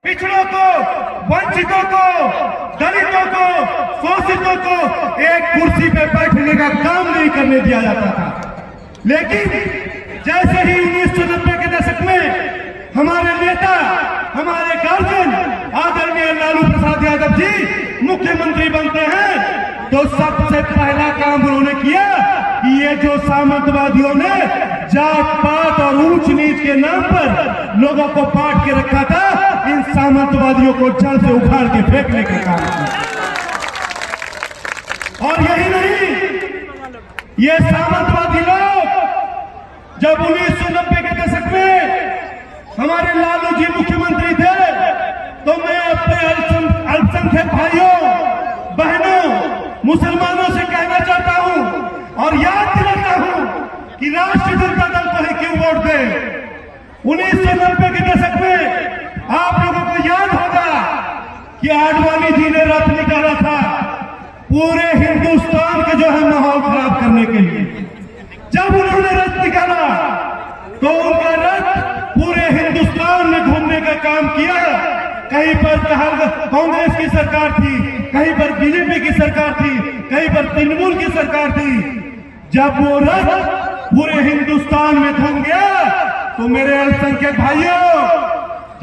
पिछड़ों को, वंचितों को, दलितों को, शोषितों को एक कुर्सी पे बैठने का काम नहीं करने दिया जाता था। लेकिन जैसे ही 1990 के दशक में हमारे नेता, हमारे गार्जियन आदरणीय लालू प्रसाद यादव जी मुख्यमंत्री बनते हैं, तो सबसे पहला काम उन्होंने किया कि ये जो सामंतवादियों ने जात पात और ऊंच नीच के नाम पर लोगों को बांट के रखा था, इन सामंतवादियों को जड़ से उखाड़ के फेंकने का काम किया। और यही नहीं, ये सामंतवादी लोग जब 1990 के दशक में हमारे लालू जी मुख्यमंत्री थे, तो मैं अपने अल्पसंख्यक भाइयों बहनों मुसलमानों से कहना चाहता हूं और याद दिलाता हूं कि राष्ट्रीय जनता दल को ही क्यों वोट दें। 1990 के दशक में आप लोगों को याद होगा कि आडवाणी जी ने रथ निकाला था पूरे हिंदुस्तान के जो है माहौल खराब करने के लिए। जब उन्होंने रथ निकाला तो उनका रथ पूरे हिंदुस्तान में घूमने का काम किया। कहीं पर कांग्रेस की सरकार थी, कहीं पर बीजेपी की सरकार थी, कहीं पर तृणमूल की सरकार थी। जब वो रथ पूरे हिंदुस्तान में घूम गया तो मेरे अल्पसंख्यक भाइयों,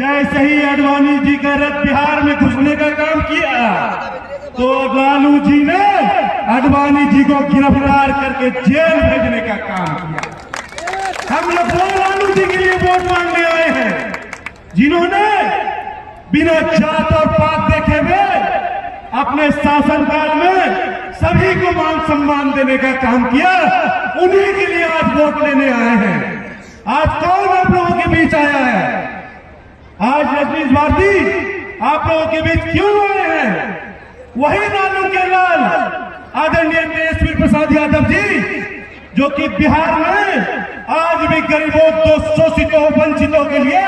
जैसे ही आडवाणी जी का रथ बिहार में घुसने का काम किया तो लालू जी ने आडवाणी जी को गिरफ्तार करके जेल भेजने का काम किया। हम लोग वो लालू जी के लिए वोट मांगने आए हैं जिन्होंने बिना जात और पात देखे हुए अपने शासनकाल में सभी को मान सम्मान देने का काम किया। उन्हीं के लिए आज वोट लेने आए हैं। आज कौन आप लोगों के बीच आया है? आज रजनीश भारती आप लोगों के बीच क्यों आए हैं? वही लालू के लाल आदरणीय तेजस्वी प्रसाद यादव जी, जो कि बिहार में आज भी गरीबों, शोषितों, वंचितों के लिए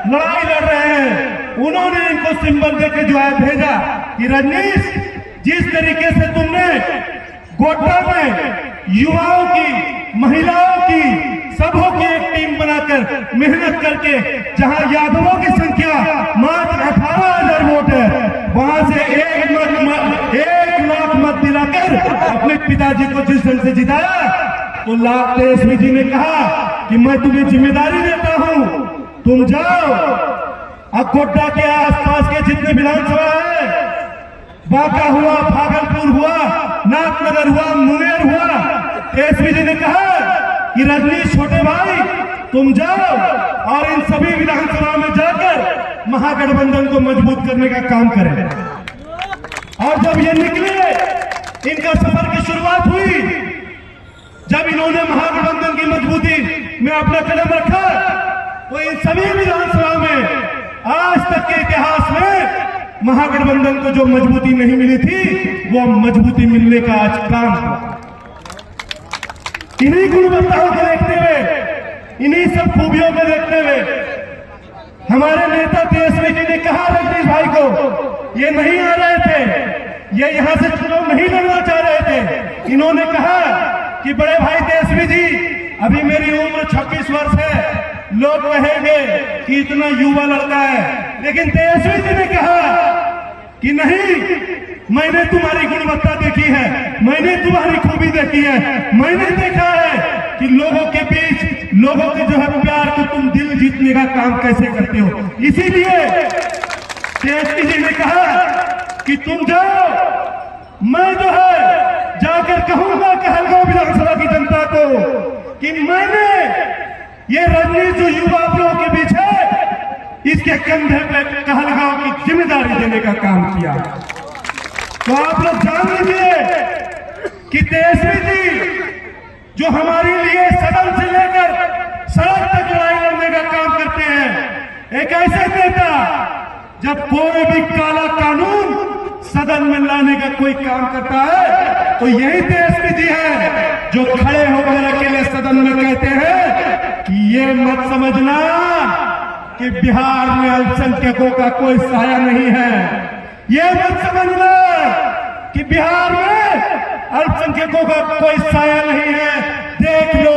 लड़ाई लड़ रहे हैं। उन्होंने इनको सिंबल देके जो है भेजा कि रजनीश, जिस तरीके से तुमने गोड्डा में युवाओं की, महिलाओं की, सबों की एक टीम बनाकर मेहनत करके जहां यादवों की संख्या मात्र 18,000 वोट है, वहां से 1 लाख मत दिलाकर अपने पिताजी को जिस ढंग से जिताया, तो तेजस्वी जी ने कहा कि मैं तुम्हें जिम्मेदारी देता हूं, तुम जाओ अब गोड्डा के आसपास के जितने विधानसभा है, बांका हुआ, भागलपुर हुआ, नाथनगर हुआ, मुंगेर हुआ, तेजस्वी जी ने कहा कि रजनीश छोटे भाई तुम जाओ और इन सभी विधानसभा में जाकर महागठबंधन को मजबूत करने का काम करें। और जब ये निकले, इनका सफर की शुरुआत हुई, जब इन्होंने महागठबंधन की मजबूती में अपना कदम रखा, तो इन सभी विधानसभा में आज तक के इतिहास में महागठबंधन को जो मजबूती नहीं मिली थी, वो मजबूती मिलने का आज काम हुआ। इन्हीं गुणवत्ताओं को देखते हुए, इन्हीं सब खूबियों को देखते हुए हमारे नेता तेजस्वी जी ने कहा रजनीश भाई को, ये नहीं आ रहे थे, ये यहां से चुनाव नहीं लड़ना चाह रहे थे। इन्होंने कहा कि बड़े भाई तेजस्वी जी, अभी मेरी उम्र 26 वर्ष है, लोग कहेंगे कि इतना युवा लड़का है, लेकिन तेजस्वी जी ने कहा कि नहीं, मैंने तुम्हारी गुणवत्ता देखी है, मैंने तुम्हारी खूबी देखी है, मैंने देखा है कि लोगों के बीच, लोगों के जो है प्यार को तुम दिल जीतने का काम कैसे करते हो। इसीलिए तेजस्वी जी ने कहा कि तुम जाओ, मैं जो है जाकर कहूंगा कहलगांव विधानसभा की जनता को कि मैंने ये रजनीश जो युवा आप लोगों के बीच है, इसके कंधे पे कहलगांव की जिम्मेदारी देने का काम किया। तो आप लोग जान लीजिए कि तेजस्वी जी जो हमारे लिए सदन से लेकर सड़क तक लड़ाई लड़ने का काम करते हैं, एक ऐसे नेता, जब कोई भी काला कानून सदन में लाने का कोई काम करता है, तो यही तेजस्वी जी है जो खड़े होकर अकेले सदन में कहते हैं कि ये मत समझना कि बिहार में अल्पसंख्यकों का कोई साया नहीं है, ये मत समझना कि बिहार में अल्पसंख्यकों का कोई साया नहीं है। देख लो,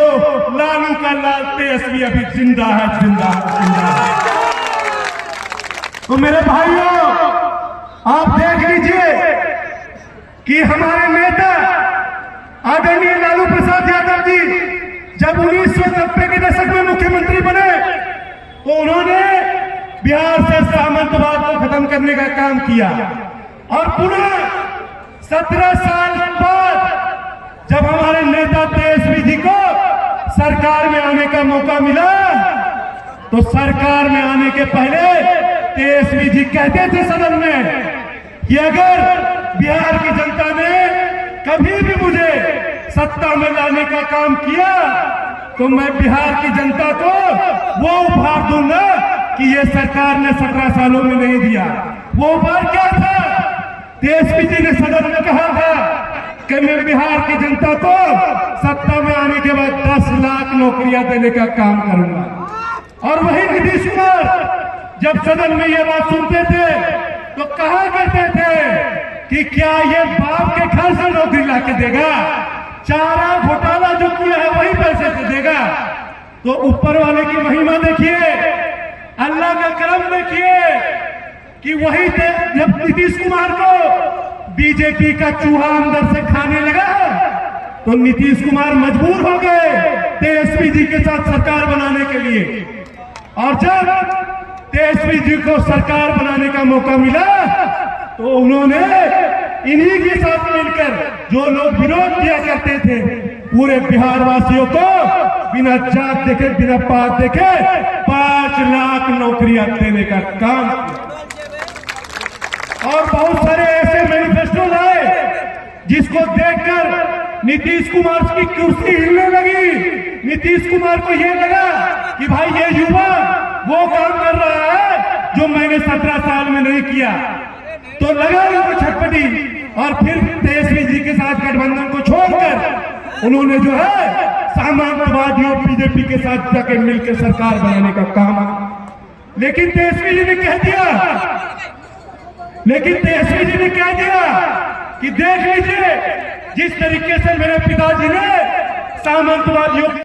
लालू का लाल तेजस्वी अभी जिंदा है, जिंदा है, जिंदा है। तो मेरे भाइयों, आप देख लीजिए कि हमारे नेता आदरणीय लालू प्रसाद यादव जी जब 1990 के दशक में मुख्यमंत्री बने तो उन्होंने बिहार से सामंतवाद को खत्म करने का काम किया और पुनः 17 साल बाद जब हमारे नेता तेजस्वी जी को सरकार में आने का मौका मिला तो सरकार में आने के पहले तेजस्वी जी कहते थे सदन में कि अगर बिहार की जनता ने कभी भी मुझे सत्ता में लाने का काम किया तो मैं बिहार की जनता को वो उपहार दूंगा कि ये सरकार ने 17 सालों में नहीं दिया। वो उपहार क्या था? तेजस्वी जी ने सदन में कहा था कि मैं बिहार की जनता को सत्ता में आने के बाद 10 लाख नौकरियां देने का काम करूंगा। और वही नीतीश कुमार जब सदन में ये बात सुनते थे तो कहा करते थे कि क्या ये बाप के घर से नौकरी लाके देगा? चारा घोटाला जो किया है वही पैसे से देगा। तो ऊपर वाले की महिमा देखिए, अल्लाह का करम देखिए कि वही जब नीतीश कुमार को बीजेपी का चूहा अंदर से खाने लगा तो नीतीश कुमार मजबूर हो गए तेजस्वी जी के साथ सरकार बनाने के लिए। और जब तेजस्वी जी को सरकार बनाने का मौका मिला तो उन्होंने इन्हीं के साथ मिलकर जो लोग विरोध किया करते थे पूरे बिहार वासियों को बिना जात देखे बिना पात देखे 5 लाख नौकरियां देने का काम और बहुत सारे ऐसे मैनिफेस्टो लाए जिसको देखकर नीतीश कुमार की कुर्सी हिलने लगी। नीतीश कुमार को यह लगा कि भाई ये युवा वो काम कर रहा है जो मैंने 17 साल में नहीं किया, तो लगा उनको छटपटी और फिर तेजस्वी जी के साथ गठबंधन को छोड़कर उन्होंने जो है सामंतवादियों बीजेपी के साथ जाकर मिलकर सरकार बनाने का काम। लेकिन तेजस्वी जी ने कह दिया कि देख लीजिए जिस तरीके से मेरे पिताजी ने सामंतवादियों